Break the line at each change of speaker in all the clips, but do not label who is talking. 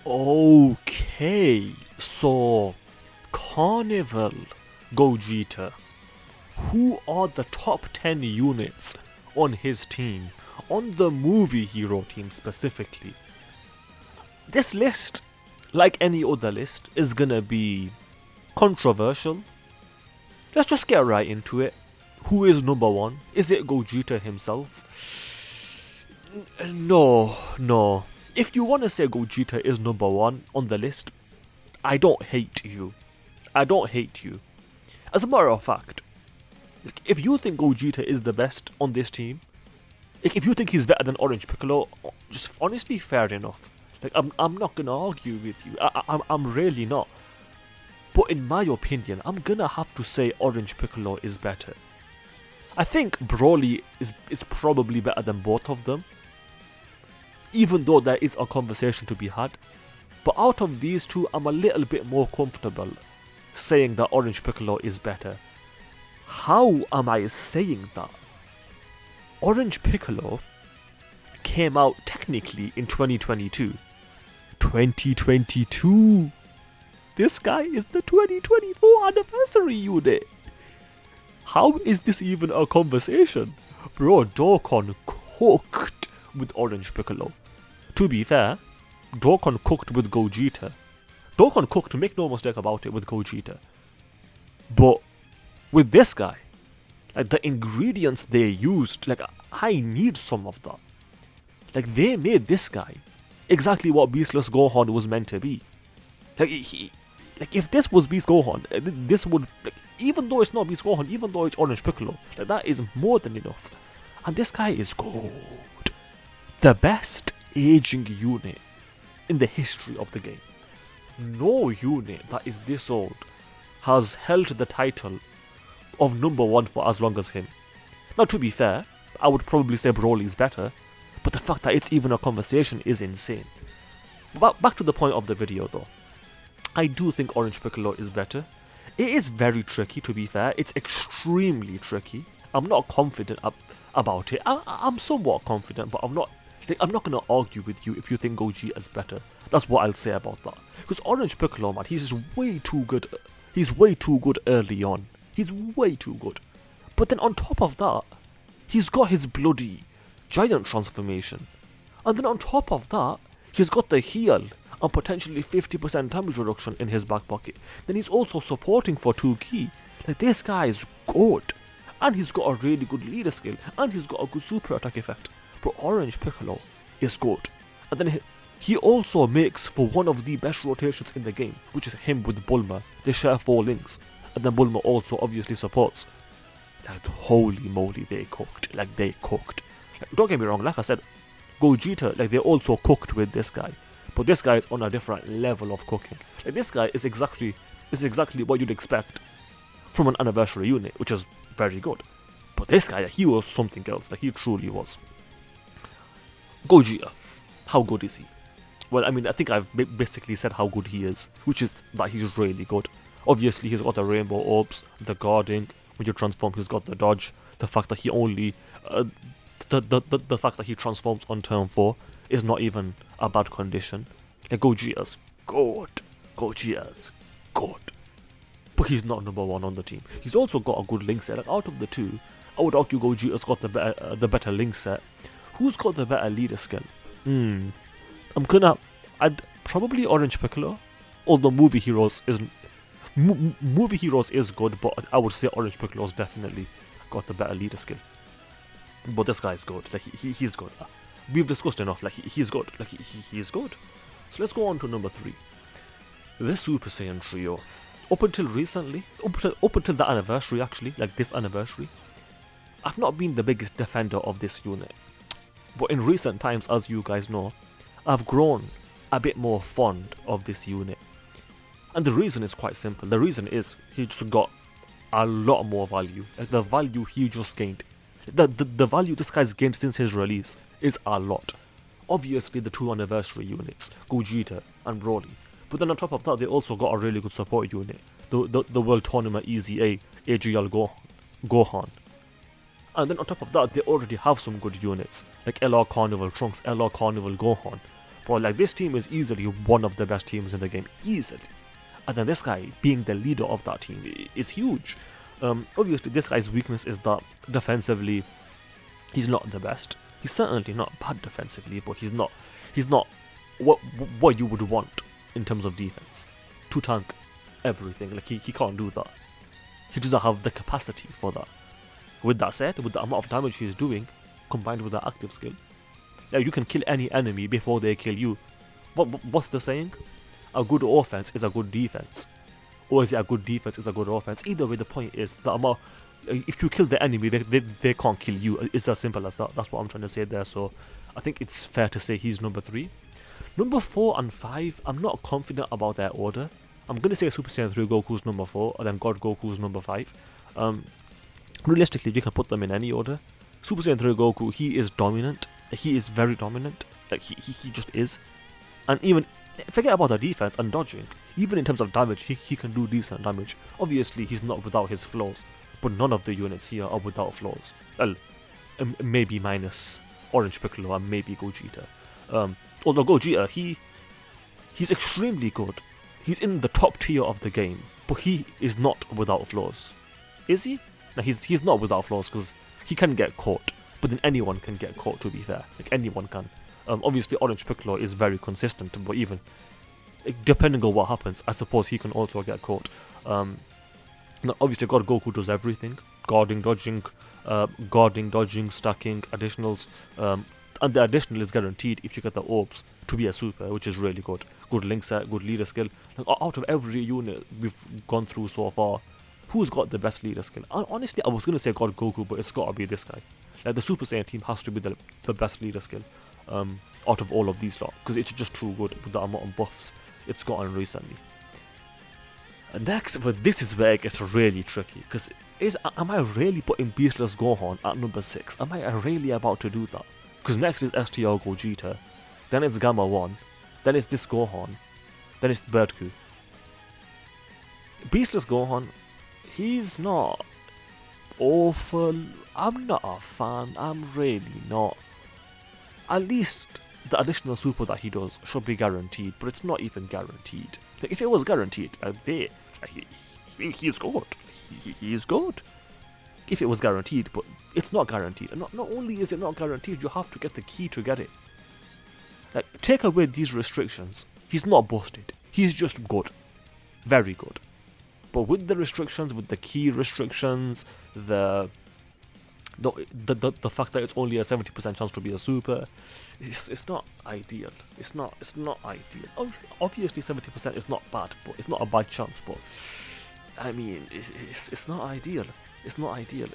Okay, so Carnival Gogeta. Who are the top 10 units on his team? On the movie hero team specifically. This list, like any other list, is gonna be controversial. Let's just get right into it. Who is number one? Is it Gogeta himself? No. If you want to say Gogeta is number one on the list, I don't hate you. As a matter of fact, if you think Gogeta is the best on this team, if you think he's better than Orange Piccolo, just honestly, fair enough. I'm not gonna argue with you. I'm really not. But in my opinion, I'm gonna have to say Orange Piccolo is better. I think Broly is probably better than both of them, even though there is a conversation to be had. But out of these two, I'm a little bit more comfortable saying that Orange Piccolo is better. How am I saying that? Orange Piccolo came out technically in 2022. 2022! This guy is the 2024 anniversary unit! How is this even a conversation? Bro, Dokkan cooked with Orange Piccolo. To be fair, Dokkan cooked with Gogeta. Dokkan cooked, make no mistake about it, with Gogeta. But with this guy, like the ingredients they used, like I need some of that. Like they made this guy exactly what Beastless Gohan was meant to be. Like if this was Beast Gohan, this would, like, even though it's not Beast Gohan, even though it's Orange Piccolo, like that is more than enough. And this guy is gold. The best aging unit in the history of the game. No unit that is this old has held the title of number one for as long as him. Now, to be fair, I would probably say Broly is better, but the fact that it's even a conversation is insane. But back to the point of the video though. I do think Orange Piccolo is better. It is very tricky, to be fair. It's extremely tricky. I'm not confident about it. I'm somewhat confident, but I'm not gonna argue with you if you think Gogeta is better. That's what I'll say about that. Because Orange Piccolo, man, he's just way too good. He's way too good early on. He's way too good. But then on top of that, he's got his bloody giant transformation. And then on top of that, he's got the heal and potentially 50% damage reduction in his back pocket. Then he's also supporting for 2 key. Like, this guy is good. And he's got a really good leader skill. And he's got a good super attack effect. But Orange Piccolo is good. And then he also makes for one of the best rotations in the game, which is him with Bulma. They share 4 links. And then Bulma also obviously supports. Like, holy moly, they cooked. Like, don't get me wrong, like I said, Gogeta, like, they also cooked with this guy. But this guy is on a different level of cooking. Like, this guy is exactly what you'd expect from an anniversary unit, which is very good. But this guy, he was something else. Like, he truly was. Gogeta, how good is he? Well, I mean, I think I've basically said how good he is, which is that he's really good. Obviously, he's got the rainbow orbs, the guarding. When you transform, he's got the dodge. The fact that he only, the fact that he transforms on turn 4 is not even a bad condition. Like, Gogeta's good. But he's not number one on the team. He's also got a good link set. Like, out of the two, I would argue Gogeta's got the better link set. Who's got the better leader skill? I'd probably Orange Piccolo. Although Movie Heroes is good, but I would say Orange Piccolo's definitely got the better leader skill. But this guy's good. Like, he's good. We've discussed enough. Like, he's good. Like, he's good. So let's go on to number 3. The Super Saiyan trio. Up until recently, up until the anniversary actually, like this anniversary, I've not been the biggest defender of this unit. But in recent times, as you guys know, I've grown a bit more fond of this unit. And the reason is quite simple. The reason is he just got a lot more value. Like, the value he just gained. The value this guy's gained since his release is a lot. Obviously, the 2 anniversary units, Gogeta and Broly. But then on top of that, they also got a really good support unit. The World Tournament Easy A, AGL Gohan. And then on top of that, they already have some good units, like LR Carnival Trunks, LR Carnival Gohan. Bro, like, this team is easily one of the best teams in the game. Easily. And then this guy being the leader of that team is huge. Obviously, this guy's weakness is that defensively, he's not the best. He's certainly not bad defensively, but he's not what you would want in terms of defense to tank everything. Like, he can't do that. He doesn't have the capacity for that. With that said, with the amount of damage he's doing, combined with the active skill, yeah, you can kill any enemy before they kill you. What's the saying? A good offense is a good defense. Or is it a good defense is a good offense? Either way, the point is, the amount, if you kill the enemy, they can't kill you. It's as simple as that. That's what I'm trying to say there. So I think it's fair to say he's number 3. Number 4 and 5, I'm not confident about their order. I'm going to say Super Saiyan 3 Goku's number 4, and then God Goku's number 5. Realistically, you can put them in any order. Super Saiyan 3 Goku, he is dominant. He is very dominant. Like, he just is. And even, forget about the defense and dodging. Even in terms of damage, he can do decent damage. Obviously, he's not without his flaws. But none of the units here are without flaws. Well, maybe minus Orange Piccolo and maybe Gogeta. Although Gogeta, he's extremely good. He's in the top tier of the game. But he is not without flaws. Is he? No, he's not without flaws because he can get caught. But then anyone can get caught, to be fair. Like, anyone can. Obviously, Orange Piccolo is very consistent, but even depending on what happens, I suppose he can also get caught. Now, obviously, God Goku does everything: guarding, dodging, stacking, additionals, and the additional is guaranteed if you get the orbs to be a super, which is really good. Good link set, good leader skill. Like, out of every unit we've gone through so far, who's got the best leader skill? Honestly, I was gonna say God Goku, but it's gotta be this guy. Like, the Super Saiyan team has to be the best leader skill out of all of these lot, because it's just too good with the amount of buffs it's gotten recently. And next, but this is where it gets really tricky, because am I really putting Beastless Gohan at number 6? Am I really about to do that? Because next is STR Gogeta, then it's Gamma 1, then it's this Gohan, then it's Birdku. Beastless Gohan, he's not awful. I'm not a fan. I'm really not. At least the additional super that he does should be guaranteed, but it's not even guaranteed. Like, if it was guaranteed, he's good. He is good. If it was guaranteed, but it's not guaranteed. And not only is it not guaranteed, you have to get the key to get it. Like, take away these restrictions, he's not busted. He's just good. Very good. But with the restrictions, with the key restrictions, the fact that it's only a 70% chance to be a super, it's not ideal. It's not ideal. Obviously, 70% is not bad, but it's not a bad chance. But I mean, it's not ideal. It's not ideal.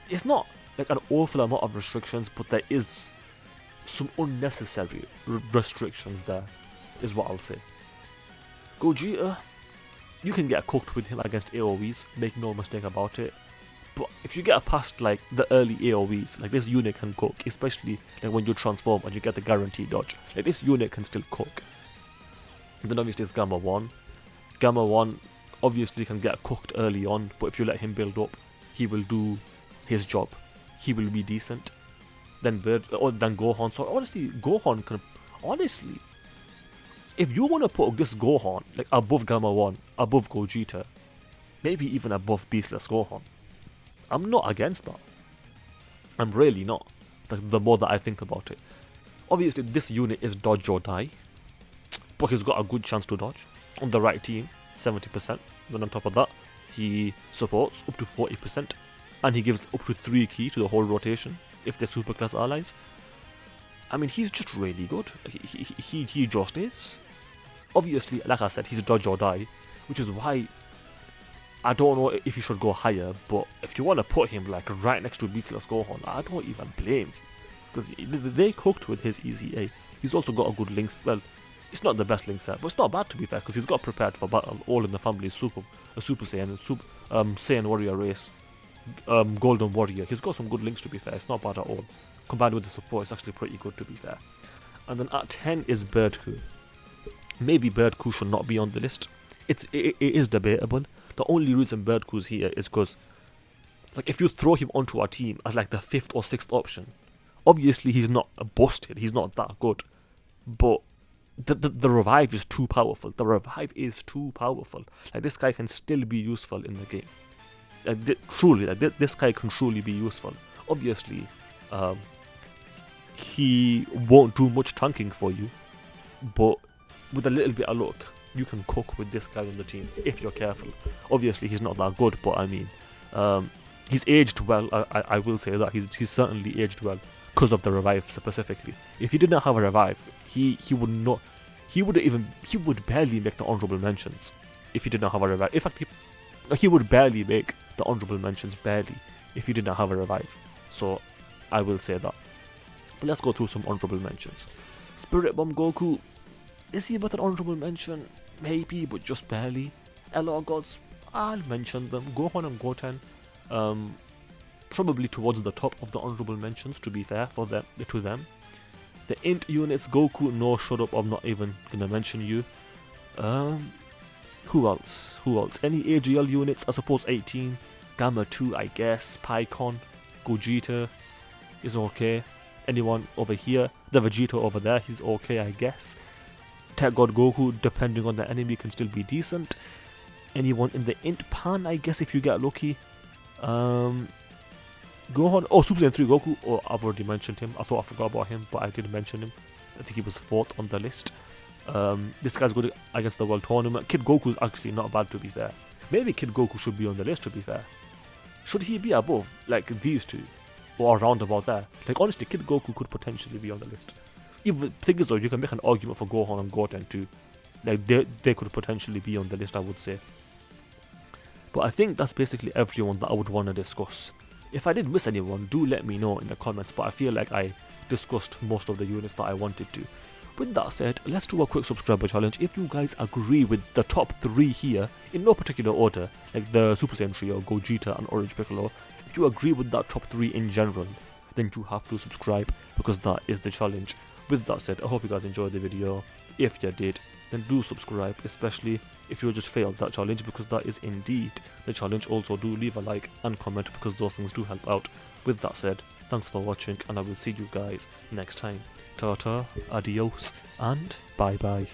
It's not like an awful amount of restrictions, but there is some unnecessary restrictions there, is what I'll say. Gogeta, you can get cooked with him against AoEs, make no mistake about it. But if you get past like the early AoEs, like, this unit can cook, especially like when you transform and you get the guaranteed dodge. Like, this unit can still cook. And then obviously it's Gamma 1. Gamma 1 obviously can get cooked early on, but if you let him build up, he will do his job. He will be decent. Then Gohan. So honestly, Gohan can, honestly, if you want to put this Gohan like above Gamma 1, above Gogeta, maybe even above Beastless Gohan, I'm not against that. I'm really not. The more that I think about it. Obviously, this unit is dodge or die, but he's got a good chance to dodge. On the right team, 70%. Then on top of that, he supports up to 40%. And he gives up to 3 key to the whole rotation if they're super class allies. I mean, he's just really good. He just is. Obviously, like I said, he's dodge or die, which is why I don't know if he should go higher, but if you want to put him like right next to Beastless Gohan, I don't even blame you, because they cooked with his easy A. He's also got a good link. Well, it's not the best link set, but it's not bad, to be fair, because he's got prepared for battle. All in the family is Super Saiyan, Saiyan Warrior race, Golden Warrior. He's got some good links, to be fair. It's not bad at all. Combined with the support, it's actually pretty good, to be fair. And then at 10 is Birdku. Maybe Birdku should not be on the list. It is debatable. The only reason Birdku's here is because, like, if you throw him onto our team as like the 5th or 6th option, obviously he's not busted, he's not that good, but the revive is too powerful. The revive is too powerful. Like, this guy can still be useful in the game. Truly, like, this guy can truly be useful. Obviously, he won't do much tanking for you, but with a little bit of luck, you can cook with this guy on the team if you're careful. Obviously, he's not that good, but I mean, he's aged well. I will say that he's certainly aged well because of the revive specifically. If he did not have a revive, he would barely make the honorable mentions if he did not have a revive. In fact, he would barely make the honorable mentions, barely, if he did not have a revive. So I will say that. But let's go through some honorable mentions. Spirit Bomb Goku, is he about an honorable mention? Maybe, but just barely. LR Gods, I'll mention them. Gohan and Goten, probably towards the top of the honorable mentions, to be fair to them. The int units, Goku, no, shut up, I'm not even gonna mention you. Who else? Any AGL units? I suppose 18. Gamma 2, I guess. Pycon, Gogeta is okay. Anyone over here? The Vegeta over there, he's okay, I guess. Tech God Goku, depending on the enemy, can still be decent. Anyone in the int pan, I guess, if you get lucky. Gohan. Oh, Super Saiyan 3 Goku. Oh, I've already mentioned him. I thought I forgot about him, but I did mention him. I think he was 4th on the list. This guy's good against the World Tournament. Kid Goku is actually not bad, to be fair. Maybe Kid Goku should be on the list, to be fair. Should he be above, like, these two? Or around about there? Like, honestly, Kid Goku could potentially be on the list. Even thing is though, you can make an argument for Gohan and Goten too. Like, they could potentially be on the list, I would say. But I think that's basically everyone that I would want to discuss. If I did miss anyone, do let me know in the comments, but I feel like I discussed most of the units that I wanted to. With that said, let's do a quick subscriber challenge. If you guys agree with the top 3 here, in no particular order, like the Super Saiyan Trio, Gogeta and Orange Piccolo, if you agree with that top 3 in general, then you have to subscribe, because that is the challenge. With that said, I hope you guys enjoyed the video. If you did, then do subscribe, especially if you just failed that challenge, because that is indeed the challenge. Also, do leave a like and comment, because those things do help out. With that said, thanks for watching, and I will see you guys next time. Ta-ta, adios, and bye-bye.